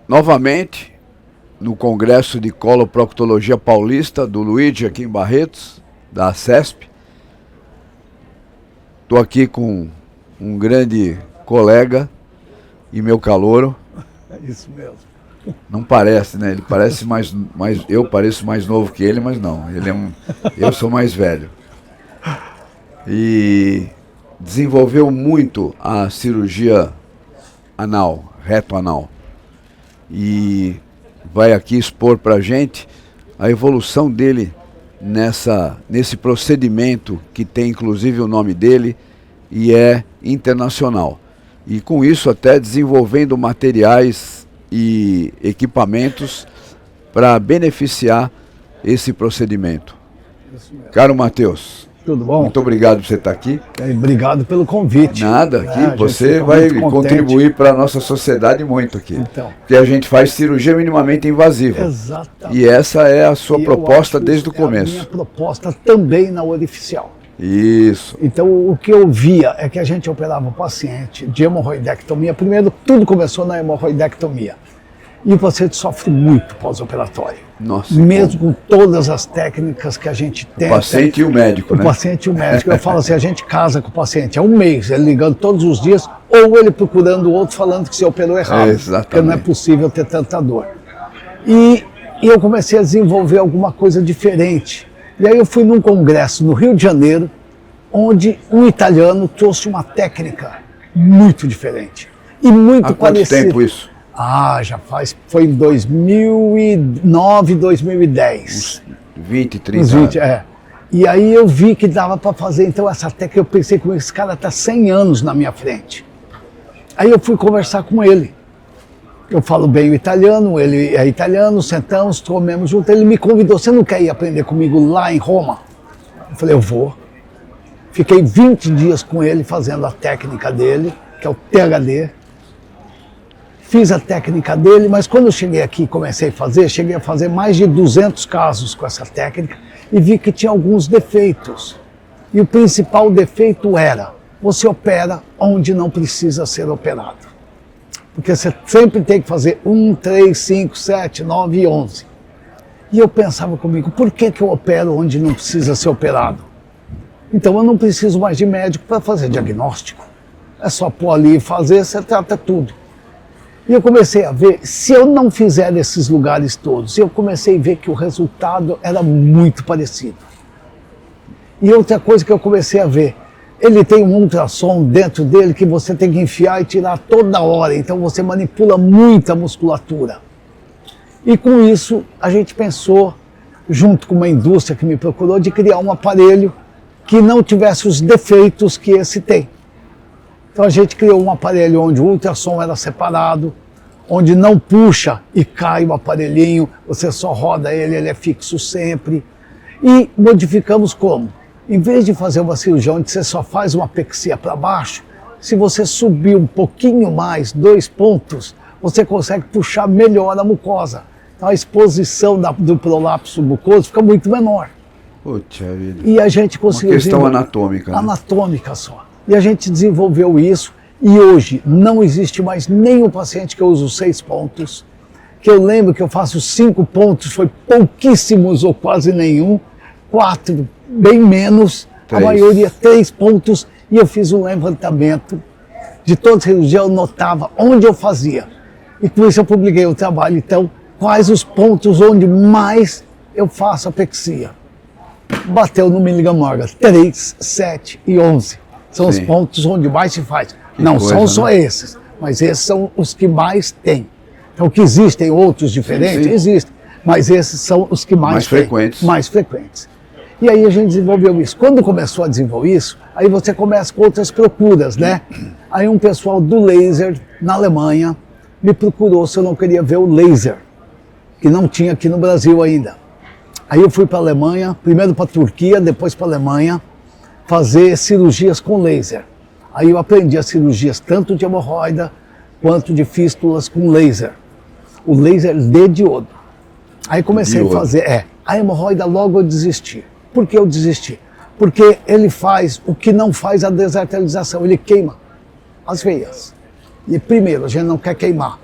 novamente no Congresso de Coloproctologia Paulista do Luigi, aqui em Barretos, da CESP. Estou aqui com um grande colega e meu calouro. É isso mesmo. Não parece, né? Ele parece mais eu pareço mais novo que ele, mas não. Eu sou mais velho. E desenvolveu muito a cirurgia anal, reto anal. E vai aqui expor para a gente a evolução dele nesse procedimento que tem inclusive o nome dele e é internacional. E com isso até desenvolvendo materiais e equipamentos para beneficiar esse procedimento. Caro Matheus, tudo bom? Muito obrigado por você estar aqui. Obrigado pelo convite. Nada, aqui você vai contribuir para a nossa sociedade muito aqui. Então. Porque a gente faz cirurgia minimamente invasiva. Exatamente. E essa é a sua proposta desde o começo. É a minha proposta também na orificial. Isso. Então o que eu via é que a gente operava o paciente de hemorroidectomia. Primeiro, tudo começou na hemorroidectomia. E o paciente sofre muito pós-operatório. Nossa. Mesmo com todas as técnicas que a gente tem. O paciente e o médico, né? O paciente e o médico. Eu falo assim, a gente casa com o paciente há um mês, ele ligando todos os dias, ou ele procurando o outro falando que se operou errado. Exatamente. Porque não é possível ter tanta dor. E eu comecei a desenvolver alguma coisa diferente. E aí eu fui num congresso no Rio de Janeiro, onde um italiano trouxe uma técnica muito diferente. E muito parecida. Há quanto tempo isso? Foi em 2009, 2010. Uns 20, 30 anos. E aí eu vi que dava para fazer, então essa técnica, eu pensei que esse cara está 100 anos na minha frente. Aí eu fui conversar com ele. Eu falo bem o italiano, ele é italiano, sentamos, comemos junto, ele me convidou, você não quer ir aprender comigo lá em Roma? Eu falei, eu vou. Fiquei 20 dias com ele fazendo a técnica dele, que é o THD. Fiz a técnica dele, mas quando eu cheguei aqui e cheguei a fazer mais de 200 casos com essa técnica e vi que tinha alguns defeitos. E o principal defeito era, você opera onde não precisa ser operado. Porque você sempre tem que fazer 1, 3, 5, 7, 9 e 11. E eu pensava comigo, por que eu opero onde não precisa ser operado? Então eu não preciso mais de médico para fazer diagnóstico. É só pôr ali e fazer, você trata tudo. E eu comecei a ver, se eu não fizer esses lugares todos, eu comecei a ver que o resultado era muito parecido. E outra coisa que eu comecei a ver, ele tem um ultrassom dentro dele que você tem que enfiar e tirar toda hora, então você manipula muita musculatura. E com isso, a gente pensou, junto com uma indústria que me procurou, de criar um aparelho que não tivesse os defeitos que esse tem. Então a gente criou um aparelho onde o ultrassom era separado, onde não puxa e cai o aparelhinho, você só roda ele, ele é fixo sempre. E modificamos como? Em vez de fazer uma cirurgia onde você só faz uma apexia para baixo, se você subir um pouquinho mais, 2 pontos, você consegue puxar melhor a mucosa. Então a exposição do prolapso mucoso fica muito menor. Puxa vida. E a gente conseguiu... Uma questão anatômica. Né? Anatômica só. E a gente desenvolveu isso e hoje não existe mais nenhum paciente que eu uso 6 pontos. Que eu lembro que eu faço 5 pontos, foi pouquíssimos ou quase nenhum. 4, bem menos. 3. A maioria 3 pontos. E eu fiz um levantamento de toda a cirurgia, eu notava onde eu fazia. E por isso eu publiquei o trabalho. Então, quais os pontos onde mais eu faço apexia? Bateu no Milligan Morgan, 3, 7 e 11. São os pontos onde mais se faz. Não são só esses, mas esses são os que mais tem. Então, que existem outros diferentes, existem, mas esses são os que mais frequentes. Mais frequentes. E aí a gente desenvolveu isso. Quando começou a desenvolver isso, aí você começa com outras procuras, né? Aí um pessoal do laser, na Alemanha, me procurou se eu não queria ver o laser, que não tinha aqui no Brasil ainda. Aí eu fui para a Alemanha, primeiro para a Turquia, depois para a Alemanha, fazer cirurgias com laser. Aí eu aprendi as cirurgias tanto de hemorroida quanto de fístulas com laser. O laser de diodo. Aí comecei a fazer, a hemorroida logo eu desisti. Por que eu desisti? Porque ele faz o que não faz a desarterialização, ele queima as veias. E primeiro, a gente não quer queimar.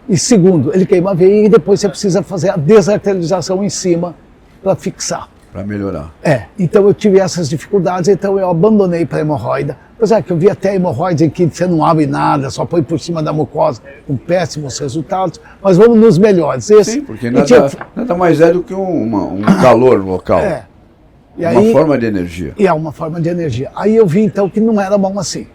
E segundo, ele queima a veia e depois você precisa fazer a desarterialização em cima para fixar. Para melhorar. Então eu tive essas dificuldades, então eu abandonei para hemorroida. Apesar que eu vi até hemorroides em que você não abre nada, só põe por cima da mucosa, com péssimos resultados, mas vamos nos melhores. Sim, porque nada mais é do que um calor local. E uma forma de energia. E é uma forma de energia. Aí eu vi então que não era bom assim.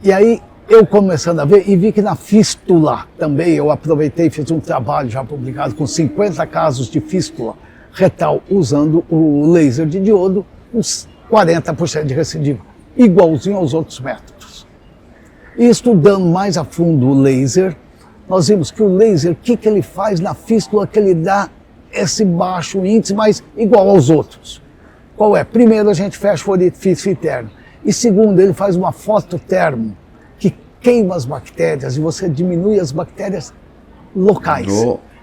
E aí eu começando a ver e vi que na fístula também, eu aproveitei e fiz um trabalho já publicado com 50 casos de fístula retal usando o laser de diodo, uns 40% de recidiva, igualzinho aos outros métodos. E estudando mais a fundo o laser, nós vimos que o laser, o que ele faz na fístula, que ele dá esse baixo índice, mas igual aos outros. Qual é? Primeiro, a gente fecha o orifício interno. E segundo, ele faz uma fototermo, que queima as bactérias e você diminui as bactérias locais.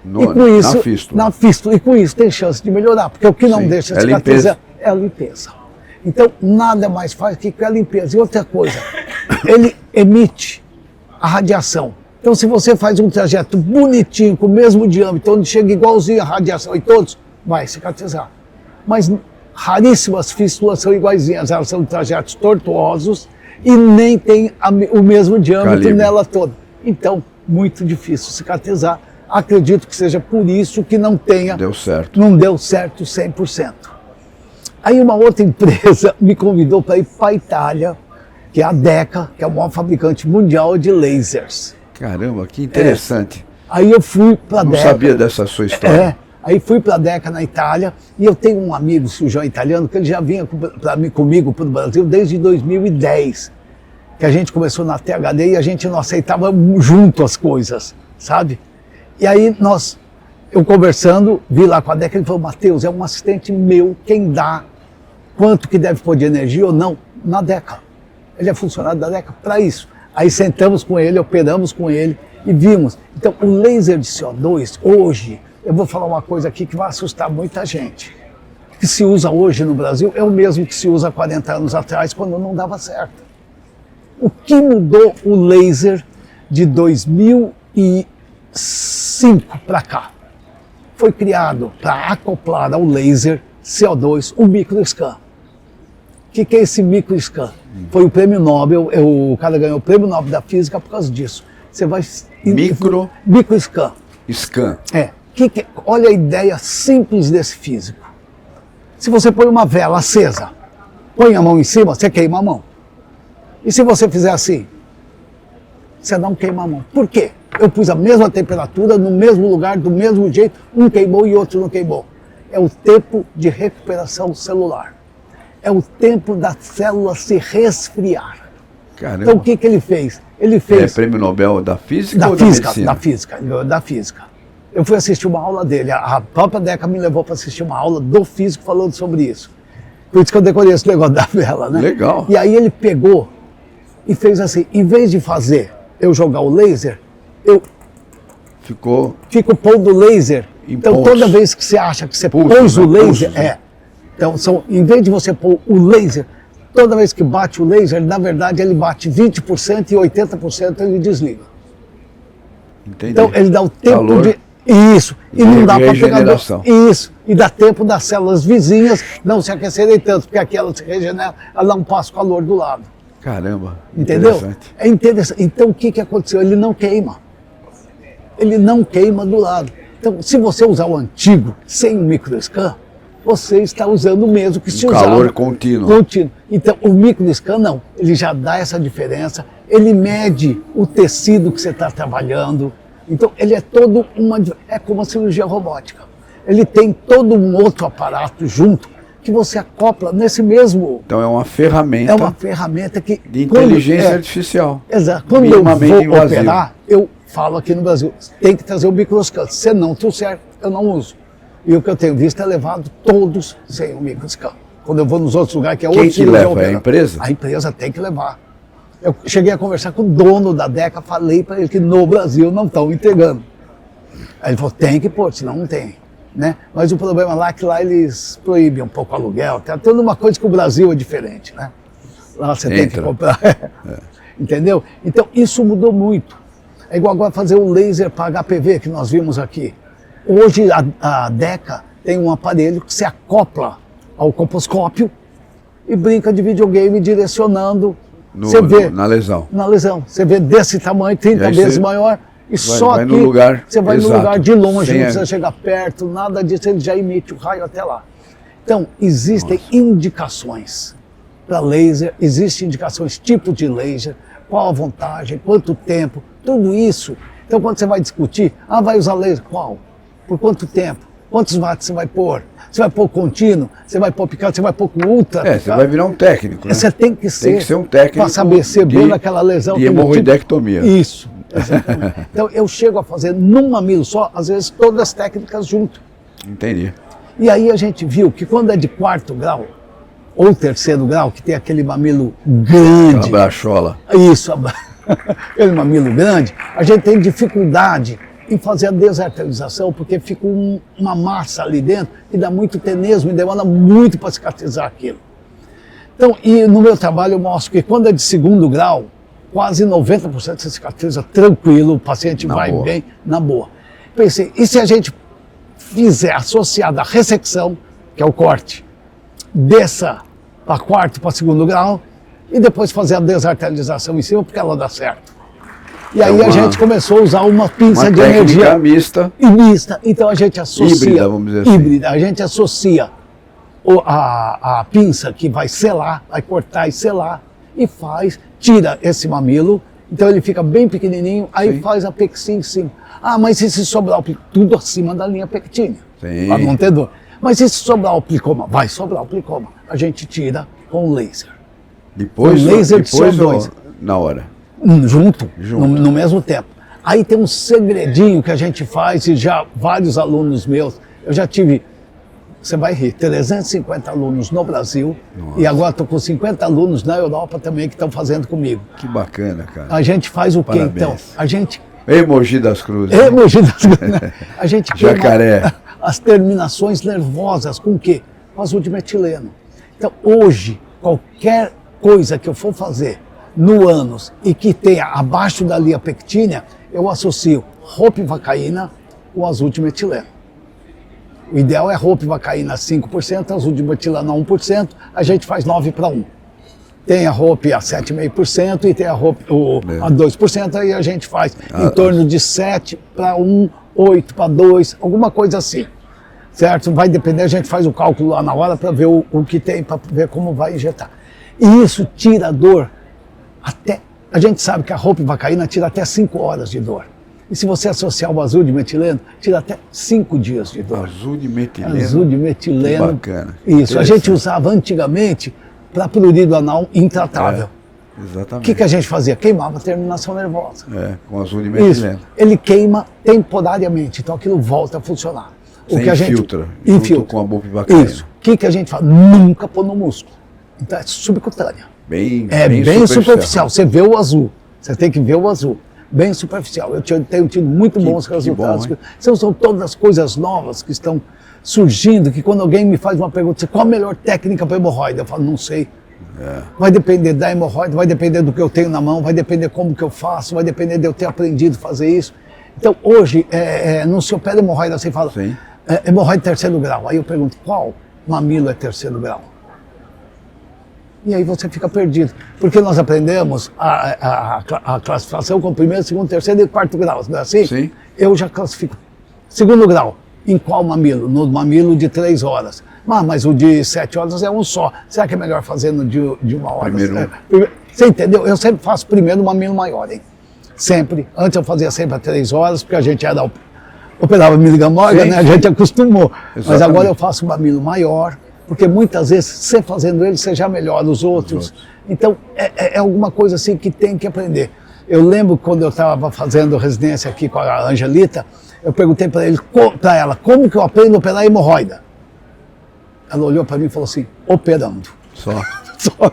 E com isso, na fístula. E com isso tem chance de melhorar, porque o que não deixa cicatrizar é a limpeza. Então, nada mais faz que a limpeza. E outra coisa, ele emite a radiação. Então, se você faz um trajeto bonitinho, com o mesmo diâmetro, onde chega igualzinho a radiação em todos, vai cicatrizar. Mas raríssimas fístulas são iguaizinhas, elas são trajetos tortuosos e nem tem o mesmo diâmetro nela toda. Então, muito difícil cicatrizar. Acredito que seja por isso que não deu certo 100%. Aí uma outra empresa me convidou para ir para a Itália, que é a DECA, que é o maior fabricante mundial de lasers. Caramba, que interessante. Aí eu fui para a DECA. Não sabia dessa sua história. Aí fui para a DECA na Itália e eu tenho um amigo cirurgião italiano que ele já vinha comigo para o Brasil desde 2010, que a gente começou na THD e a gente não aceitava junto as coisas, sabe? E aí eu conversando, vi lá com a DECA, ele falou, Matheus, é um assistente meu quem dá quanto que deve pôr de energia ou não na DECA. Ele é funcionário da DECA para isso. Aí sentamos com ele, operamos com ele e vimos. Então o laser de CO2 hoje, eu vou falar uma coisa aqui que vai assustar muita gente. O que se usa hoje no Brasil é o mesmo que se usa 40 anos atrás, quando não dava certo. O que mudou o laser de 2005 para cá? Foi criado para acoplar ao laser CO2 o microscan. O que é esse microscan? Foi o prêmio Nobel, o cara ganhou o prêmio Nobel da Física por causa disso. Você vai... Microscan. Scan. Olha a ideia simples desse físico. Se você põe uma vela acesa, põe a mão em cima, você queima a mão. E se você fizer assim, você não queima a mão. Por quê? Eu pus a mesma temperatura, no mesmo lugar, do mesmo jeito, um queimou e outro não queimou. É o tempo de recuperação celular. É o tempo da célula se resfriar. Caramba. Então o que ele fez? Ele fez... É prêmio Nobel da Física ou da Medicina? Da Física. Eu fui assistir uma aula dele, a própria DECA me levou para assistir uma aula do físico falando sobre isso. Por isso que eu decorei esse negócio da vela, né? Legal. E aí ele pegou e fez assim, em vez de fazer eu jogar o laser, eu fico pondo o laser. Então toda vez que você acha que você pôs o laser, então em vez de você pôr o laser, toda vez que bate o laser, na verdade ele bate 20% e 80% ele desliga. Entendi. Então ele dá o tempo calor de... Isso, e não dá para pegar... Isso, e dá tempo das células vizinhas não se aquecerem tanto, porque aquela se regenera, ela não passa o calor do lado. Caramba, entendeu? Interessante. É interessante. Então o que aconteceu? Ele não queima. Ele não queima do lado. Então, se você usar o antigo, sem o microscan, você está usando o mesmo que se usava. Calor contínuo. Então, o microscan não. Ele já dá essa diferença. Ele mede o tecido que você está trabalhando. Então, ele é todo é como a cirurgia robótica. Ele tem todo um outro aparato junto que você acopla nesse mesmo... Então, é uma ferramenta... É uma ferramenta que... De inteligência artificial. Exato. Quando eu vou operar, eu falo aqui no Brasil, tem que trazer o microscan. Se não trouxer, eu não uso. E o que eu tenho visto é levado todos sem o microscan. Quando eu vou nos outros lugares, que é outro... Quem que leva? É a empresa? A empresa tem que levar. Eu cheguei a conversar com o dono da DECA, falei para ele que no Brasil não estão entregando. Aí ele falou, tem que pôr, senão não tem. Né? Mas o problema lá é que lá eles proíbem um pouco o aluguel. Tem toda uma coisa que o Brasil é diferente. Né? Lá você tem que comprar. Entendeu? Então isso mudou muito. É igual agora fazer o laser para HPV que nós vimos aqui. Hoje a DECA tem um aparelho que se acopla ao colposcópio e brinca de videogame direcionando. Você vê na lesão. Na lesão. Você vê desse tamanho, 30 vezes maior. E só aqui você vai no lugar de longe, não precisa chegar perto, nada disso, ele já emite o raio até lá. Então, existem indicações para laser, existem indicações, tipo de laser, qual a vantagem, quanto tempo, tudo isso. Então, quando você vai discutir, vai usar laser, qual? Por quanto tempo? Quantos watts você vai pôr? Você vai pôr contínuo? Você vai pôr picado? Você vai pôr com ultra? Você vai virar um técnico, né? Você tem que ser um técnico para saber se vendo aquela lesão. De hemorroidectomia. Isso, exatamente. Então, eu chego a fazer num mamilo só, às vezes todas as técnicas junto. Entendi. E aí a gente viu que quando é de 4º grau, ou 3º grau, que tem aquele mamilo grande. Aquela brachola. Isso, aquele mamilo grande, a gente tem dificuldade em fazer a desarterialização, porque fica uma massa ali dentro que dá muito tenesmo e demora muito para cicatrizar aquilo. Então, e no meu trabalho eu mostro que quando é de 2º grau, quase 90% se cicatriza tranquilo, o paciente vai bem, na boa. Pensei, e se a gente fizer associada a ressecção, que é o corte, desça para 4º para 2º grau, e depois fazer a desarterialização em cima, porque ela dá certo. E aí a gente começou a usar uma pinça de energia mista. Então a gente associa, híbrida, vamos dizer assim. A gente associa a pinça que vai selar, vai cortar e selar, e tira esse mamilo, então ele fica bem pequenininho, aí faz a pectim em cima. Mas e se sobrar tudo acima da linha pectínea, para não ter dor. Mas e se sobrar o plicoma? Vai sobrar o plicoma. A gente tira com laser. Depois CO2. Na hora? Junto. No mesmo tempo. Aí tem um segredinho que a gente faz e já vários alunos meus, eu já tive, você vai rir, 350 alunos no Brasil. Nossa. E agora estou com 50 alunos na Europa também que estão fazendo comigo. Que bacana, cara. A gente faz o quê então? A gente... Mogi das Cruzes. Mogi das Cruzes. A gente Jacaré. As terminações nervosas com o quê? Com azul de metileno. Então hoje, qualquer coisa que eu for fazer no ânus e que tenha abaixo da linha pectínea, eu associo ropivacaína com azul de metileno. O ideal é ropivacaína 5%, azul de metileno a 1%, a gente faz 9:1. Tem a ROP a 7,5% e tem a ROP a 2%, aí a gente faz em torno de 7:1, 8:2, alguma coisa assim. Certo? Vai depender, a gente faz o cálculo lá na hora para ver o que tem, para ver como vai injetar. E isso tira a dor até... A gente sabe que a ropivacaína tira até 5 horas de dor. E se você associar o azul de metileno, tira até 5 dias de dor. Azul de metileno. Azul de metileno. Que bacana. Isso. A gente usava antigamente para prurido anal intratável. Exatamente. O que a gente fazia? Queimava a terminação nervosa. Com azul de metileno. Isso. Ele queima temporariamente, então aquilo volta a funcionar. Você infiltra, infiltra com a bupivacaína. Isso. O que a gente faz? Nunca pôr no músculo. Então é subcutânea. Bem superficial. Você vê o azul. Você tem que ver o azul. Bem superficial. Eu tenho tido muito bons resultados. Bom, são todas as coisas novas que estão surgindo, que quando alguém me faz uma pergunta, qual a melhor técnica para hemorroida? Eu falo, não sei. Vai depender da hemorroida, vai depender do que eu tenho na mão, vai depender como que eu faço, vai depender de eu ter aprendido a fazer isso. Então hoje, não se opera hemorroida, você fala, hemorroida 3º grau. Aí eu pergunto, qual mamilo é 3º grau? E aí você fica perdido. Porque nós aprendemos a classificação com 1º, 2º, 3º e 4º grau, não é assim? Sim. Eu já classifico 2º grau. Em qual mamilo? No mamilo de 3 horas. Mas o de 7 horas é um só. Será que é melhor fazer no de 1 hora? Você entendeu? Eu sempre faço primeiro o mamilo maior, hein? Sempre. Antes eu fazia sempre a 3 horas, porque a gente operava miligamorga, né? A gente acostumou. Exatamente. Mas agora eu faço um mamilo maior, porque muitas vezes, você fazendo ele, você já melhora os outros. Então, é alguma coisa assim que tem que aprender. Eu lembro quando eu estava fazendo residência aqui com a Angelita, eu perguntei para ela, como que eu aprendo a operar hemorroida? Ela olhou para mim e falou assim, operando. Só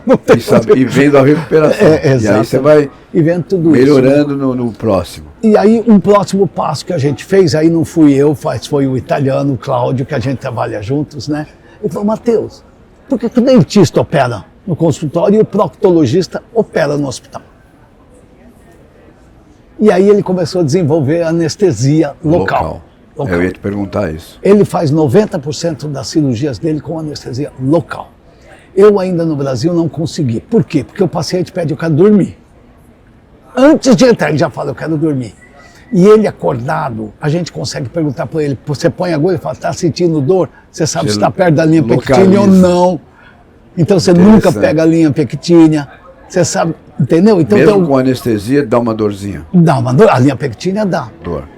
não tem e vendo a recuperação. E aí você vai melhorando isso, no próximo. E aí um próximo passo que a gente fez, aí não fui eu, foi o italiano, o Cláudio, que a gente trabalha juntos, né? Ele falou, Matheus, por que o dentista opera no consultório e o proctologista opera no hospital? E aí ele começou a desenvolver anestesia local. Eu ia te perguntar isso. Ele faz 90% das cirurgias dele com anestesia local. Eu ainda no Brasil não consegui. Por quê? Porque o paciente pede, eu quero dormir. Antes de entrar, ele já fala, eu quero dormir. E ele acordado, a gente consegue perguntar para ele, você põe a agulha e fala, está sentindo dor? Você sabe se está perto da linha pectínea ou não. Então você nunca pega a linha pectínea. Você sabe, entendeu? Então, mesmo com anestesia, dá uma dorzinha. Dá uma dor, a linha pectínea dá. Dor.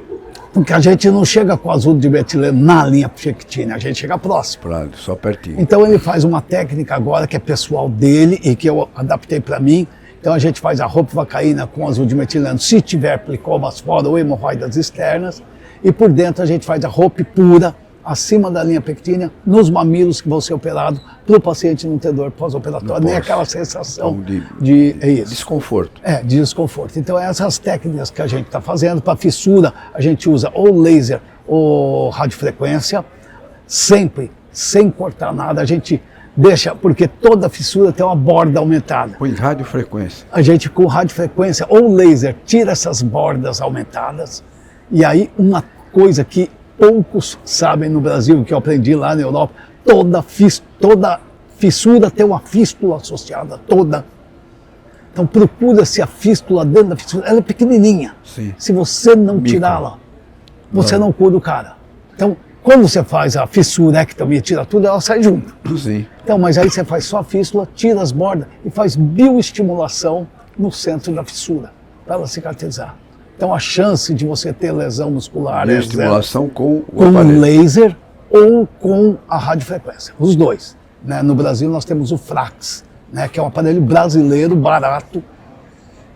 Porque a gente não chega com azudo de metileno na linha pectínea, a gente chega próximo. Só pertinho. Então ele faz uma técnica agora que é pessoal dele e que eu adaptei para mim. Então a gente faz a ropivacaína com azudo de metileno, se tiver plicomas fora ou hemorroidas externas. E por dentro a gente faz a rope pura, acima da linha pectínea, nos mamilos que vão ser operados, para o paciente não ter dor pós-operatória, nem aquela sensação de desconforto. De desconforto. Então essas técnicas que a gente está fazendo, para fissura, a gente usa ou laser ou radiofrequência, sempre, sem cortar nada, a gente deixa, porque toda fissura tem uma borda aumentada. Põe radiofrequência. A gente com radiofrequência ou laser tira essas bordas aumentadas, e aí uma coisa que poucos sabem no Brasil, que eu aprendi lá na Europa, toda fissura tem uma fístula associada, toda. Então procura-se a fístula dentro da fissura, ela é pequenininha. Sim. Se você não tirá-la, você não cura o cara. Então, quando você faz a fissurectomia, tira tudo, ela sai junto. Sim. Então, mas aí você faz só a fístula, tira as bordas e faz bioestimulação no centro da fissura, para ela cicatrizar. Então a chance de você ter lesão muscular é estimulação com o com aparelho. Laser ou com a radiofrequência, os dois. Né? No Brasil nós temos o Frax, né? Que é um aparelho brasileiro, barato,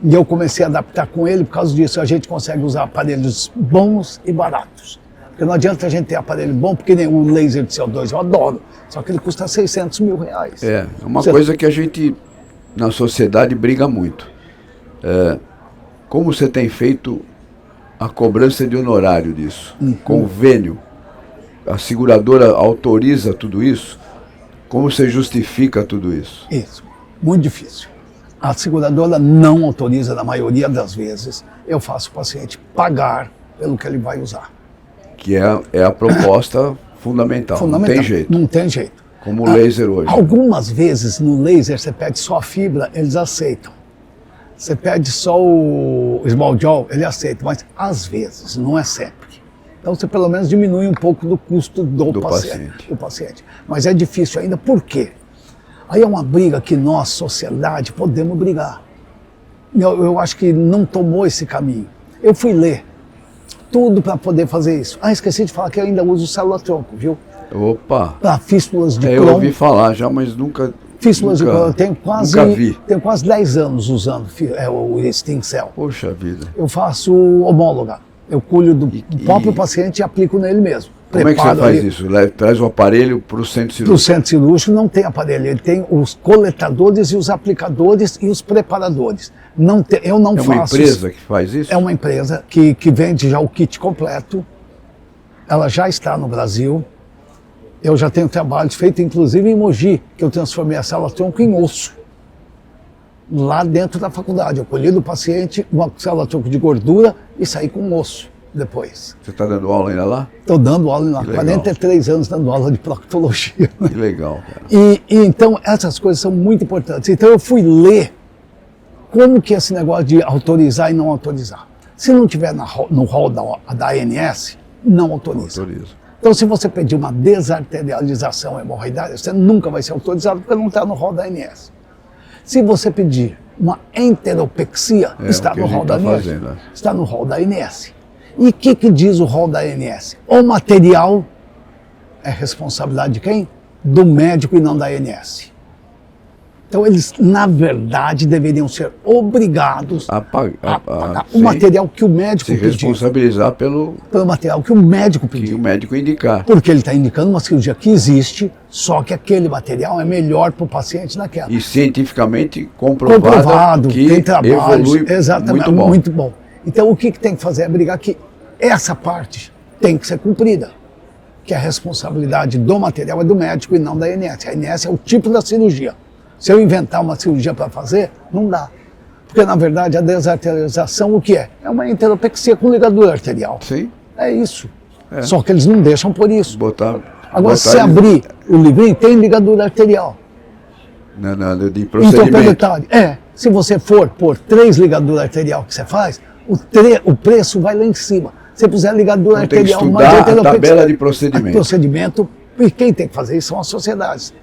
e eu comecei a adaptar com ele por causa disso. A gente consegue usar aparelhos bons e baratos. Porque não adianta a gente ter aparelho bom, porque nem o laser de CO2 eu adoro, só que ele custa R$600 mil. É uma coisa que a gente, na sociedade, briga muito. Como você tem feito a cobrança de honorário disso? Convênio? A seguradora autoriza tudo isso? Como você justifica tudo isso? Isso, muito difícil. A seguradora não autoriza na maioria das vezes. Eu faço o paciente pagar pelo que ele vai usar. Que é a proposta fundamental. Não tem jeito. Não tem jeito. Como o laser hoje. Algumas vezes no laser você pede só a fibra, eles aceitam. Você pede só o small jaw, ele aceita, mas às vezes, não é sempre. Então você pelo menos diminui um pouco do custo do paciente. Mas é difícil ainda, por quê? Aí é uma briga que nós, sociedade, podemos brigar. Eu acho que não tomou esse caminho. Eu fui ler tudo para poder fazer isso. Esqueci de falar que eu ainda uso célula-tronco, viu? Opa! Para fístulas de eu ouvi falar já, mas nunca... Fístulas de Crohn, eu tenho vi. Tenho quase 10 anos usando o Stem Cell. Poxa vida. Eu faço homóloga. Eu cuido do próprio paciente e aplico nele mesmo. Como é que você faz isso? Traz o aparelho para o centro cirúrgico? Para o centro cirúrgico não tem aparelho. Ele tem os coletadores e os aplicadores e os preparadores. Eu não faço. É uma empresa que faz isso? É uma empresa que vende já o kit completo. Ela já está no Brasil. Eu já tenho trabalhos feitos, inclusive em Mogi, que eu transformei a célula-tronco em osso. Lá dentro da faculdade. Eu colhi do paciente uma célula-tronco de gordura e saí com osso depois. Você está dando aula ainda lá? Estou dando aula lá. 43 anos dando aula de proctologia. Que legal, cara. E então, essas coisas são muito importantes. Então, eu fui ler como que é esse negócio de autorizar e não autorizar. Se não tiver no rol da ANS, não autoriza. Então, se você pedir uma desarterialização hemorroidária, você nunca vai ser autorizado porque não está no rol da ANS. Se você pedir uma enteropexia, está no rol da ANS. Está no rol da ANS. E o que diz o rol da ANS? O material é responsabilidade de quem? Do médico e não da ANS. Então, eles, na verdade, deveriam ser obrigados a pagar o material que o médico pediu. Se responsabilizar pelo material que o médico pediu. Que o médico indicar. Porque ele está indicando uma cirurgia que existe, só que aquele material é melhor para o paciente naquela. E cientificamente comprovado que tem trabalhos, evolui exatamente, muito bom. Então, o que tem que fazer é brigar que essa parte tem que ser cumprida. Que a responsabilidade do material é do médico e não da ANS. A ANS é o tipo da cirurgia. Se eu inventar uma cirurgia para fazer, não dá. Porque, na verdade, a desarterialização, o que é? É uma enteropexia com ligadura arterial. Sim. É isso. Só que eles não deixam por isso. Agora, se abrir o livrinho, tem ligadura arterial. Não, de procedimento. Se você for por 3 ligaduras arterial que você faz, o preço vai lá em cima. Se puser ligadura arterial, tem que estudar a tabela de procedimento. E quem tem que fazer isso são as sociedades.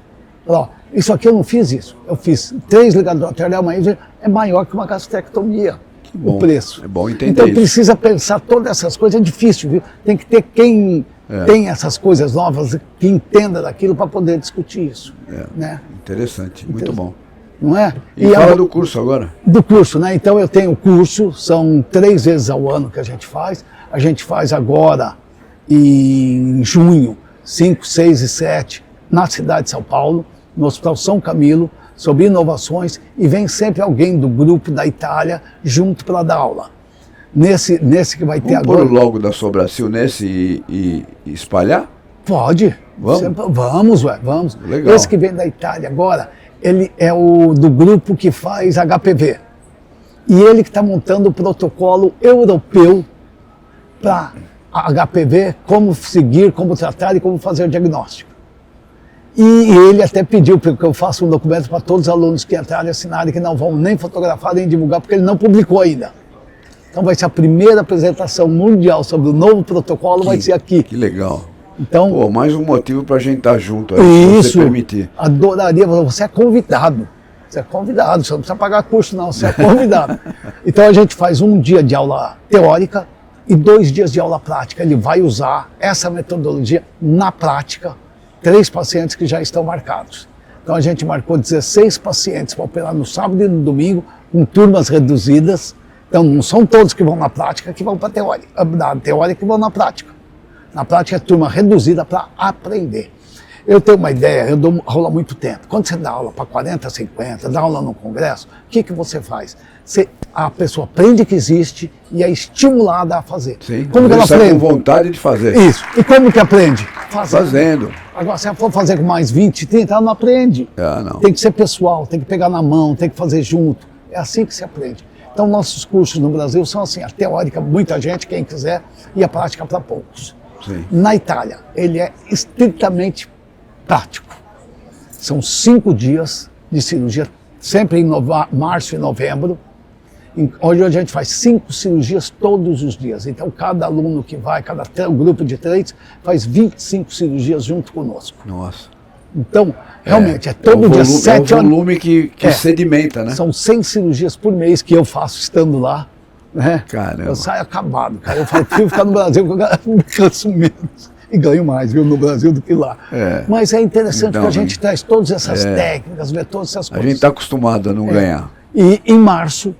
Ó, isso aqui eu não fiz isso. Eu fiz 3 ligaduras arterial, mas é maior que uma gastrectomia. Bom, o preço. É bom entender então isso. Precisa pensar todas essas coisas, é difícil, viu? Tem que ter quem tem essas coisas novas, que entenda daquilo para poder discutir isso. Né? Interessante, muito bom. Não é? E fala do curso agora. Do curso, né? Então eu tenho curso, são 3 vezes ao ano que a gente faz. A gente faz agora em junho, 5, 6 e 7, na cidade de São Paulo, no Hospital São Camilo, sobre inovações, e vem sempre alguém do grupo da Itália junto para dar aula. Nesse que vai ter agora... Vamos pôr o logo da Sobracil nesse e espalhar? Pode. Vamos? Vamos. Legal. Esse que vem da Itália agora, ele é o do grupo que faz HPV. E ele que está montando o protocolo europeu para HPV, como seguir, como tratar e como fazer o diagnóstico. E ele até pediu que eu faça um documento para todos os alunos que entrarem, assinarem, que não vão nem fotografar nem divulgar, porque ele não publicou ainda. Então vai ser a primeira apresentação mundial sobre o novo protocolo, vai ser aqui. Que legal. Então, pô, mais um motivo para a gente estar junto aí, se você permitir. Adoraria, você é convidado. Você é convidado, você não precisa pagar curso não, você é convidado. Então a gente faz um dia de aula teórica e 2 dias de aula prática. Ele vai usar essa metodologia na prática, 3 pacientes que já estão marcados. Então a gente marcou 16 pacientes para operar no sábado e no domingo, com turmas reduzidas. Então não são todos que vão na prática que vão para a teórica, da teórica que vão na prática. Na prática é turma reduzida para aprender. Eu tenho uma ideia, eu dou aula há muito tempo. Quando você dá aula para 40, 50, dá aula no congresso, o que você faz? A pessoa aprende que existe e é estimulada a fazer. Sim, como que ela aprende? Com vontade de fazer. Isso. E como que aprende? Fazendo. Agora, se ela for fazer com mais 20, 30, ela não aprende. Não. Tem que ser pessoal, tem que pegar na mão, tem que fazer junto. É assim que se aprende. Então, nossos cursos no Brasil são assim, a teórica, muita gente, quem quiser, e a prática para poucos. Sim. Na Itália, ele é estritamente prático. São 5 dias de cirurgia, sempre em março e novembro, onde a gente faz 5 cirurgias todos os dias. Então, cada aluno que vai, cada grupo de 3, faz 25 cirurgias junto conosco. Nossa. Então, realmente, é todo dia 7 horas. É o volume que sedimenta, né? São 100 cirurgias por mês que eu faço estando lá. Né? Caramba. Eu saio acabado, cara. Eu falo, prefiro ficar no Brasil, porque eu me canso menos. E ganho mais, viu, no Brasil do que lá. Mas é interessante então, que a gente traz todas essas técnicas, vê todas essas coisas. A gente está acostumado a não ganhar. E em março,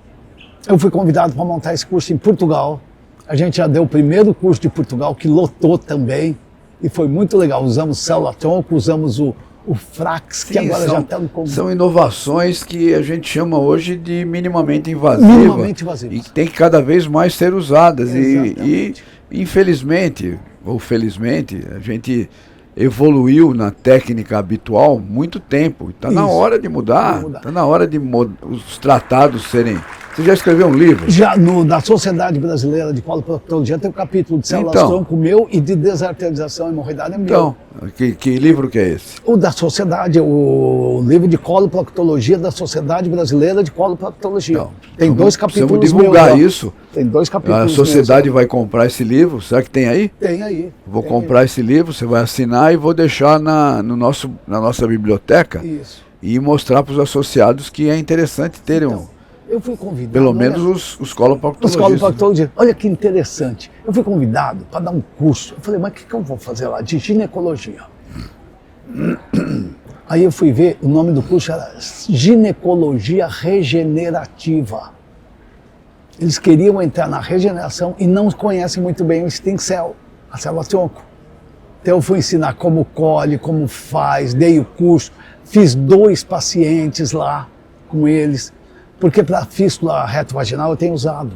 eu fui convidado para montar esse curso em Portugal. A gente já deu o primeiro curso de Portugal, que lotou também. E foi muito legal. Usamos célula-tronco, usamos o Frax, que agora já está no comum. São inovações que a gente chama hoje de minimamente invasivas. Minimamente invasivas. E que tem que cada vez mais ser usadas. E infelizmente, ou felizmente, a gente evoluiu na técnica habitual muito tempo. Está na hora de mudar. Está na hora de os tratados serem... Você já escreveu um livro? Já, da Sociedade Brasileira de Coloproctologia tem um capítulo de células-tronco meu e de desarterialização e hemorroidade meu. Então, que livro que é esse? O da Sociedade, o livro de coloproctologia da Sociedade Brasileira de Coloproctologia. Então, tem 2 capítulos meus. Precisamos divulgar isso. Tem 2 capítulos. A sociedade vai comprar esse livro, será que tem aí? Tem aí. Vou comprar esse livro, você vai assinar e vou deixar na nossa biblioteca. Isso. E mostrar para os associados que é interessante terem eu fui convidado. Pelo menos os coloproctologistas. Os coloproctologistas. Olha que interessante. Eu fui convidado para dar um curso. Eu falei, mas o que eu vou fazer lá? De ginecologia. Aí eu fui ver, o nome do curso era Ginecologia Regenerativa. Eles queriam entrar na regeneração e não conhecem muito bem o stem cell, a célula-tronco. Então eu fui ensinar como colhe, como faz, dei o curso, fiz 2 pacientes lá com eles. Porque para fístula reto-vaginal eu tenho usado.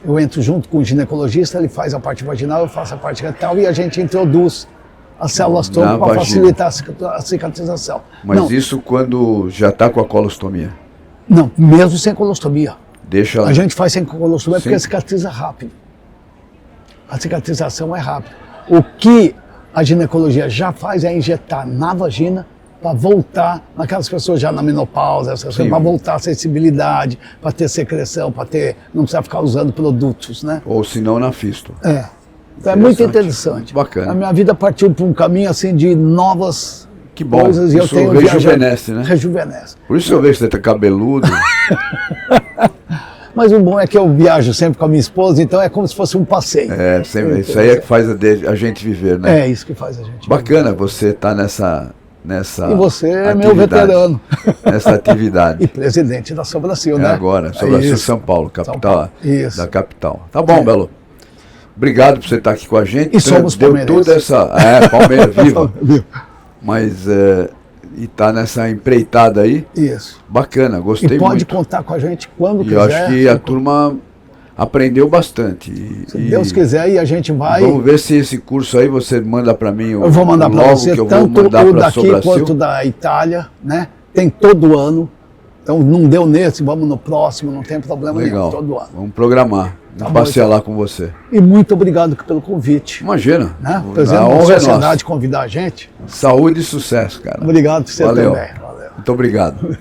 Eu entro junto com o ginecologista, ele faz a parte vaginal, eu faço a parte retal e a gente introduz as células-tronco para facilitar a cicatrização. Mas isso quando já está com a colostomia? Não, mesmo sem colostomia. Deixa... A gente faz sem colostomia Sim. porque cicatriza rápido. A cicatrização é rápida. O que a ginecologia já faz é injetar na vagina para voltar naquelas pessoas já na menopausa, para voltar a sensibilidade, para ter secreção, para ter, não precisar ficar usando produtos, né? Ou se não, na fístula. É. Então é muito interessante. Bacana. A minha vida partiu para um caminho assim de novas Que bom. coisas e eu Isso tenho rejuvenesce, né? Rejuvenesce. Por isso eu vejo que você tá cabeludo. Mas o bom é que eu viajo sempre com a minha esposa, então é como se fosse um passeio. É, sempre, isso aí é que faz a gente viver, né? É isso que faz a gente Bacana você tá nessa E você é atividade, meu veterano. Nessa atividade. E presidente da Sobracil, É né? agora, Sobracil São Paulo, capital Isso. da capital. Tá bom, Belo. Obrigado por você estar aqui com a gente. E somos Deu palmeirenses. toda essa... Palmeiras viva. Mas... e tá nessa empreitada aí. Isso. Bacana, gostei E pode muito. contar com a gente quando E quiser. eu acho que a turma aprendeu bastante. Se Deus quiser, e a gente vai... Vamos ver se esse curso aí você manda para mim. Eu vou mandar para você, que eu tanto vou mandar o pra daqui Sobracil. quanto da Itália, né? Tem todo ano. Então não deu nesse, vamos no próximo, não tem problema Legal. nenhum, todo ano. Vamos programar. Vamos passear lá com você. E muito obrigado pelo convite. Imagina. Né? A Presidente da honra é sociedade nossa. convidar a gente. Saúde e sucesso, cara. Obrigado por você Valeu. também. Valeu. Muito obrigado.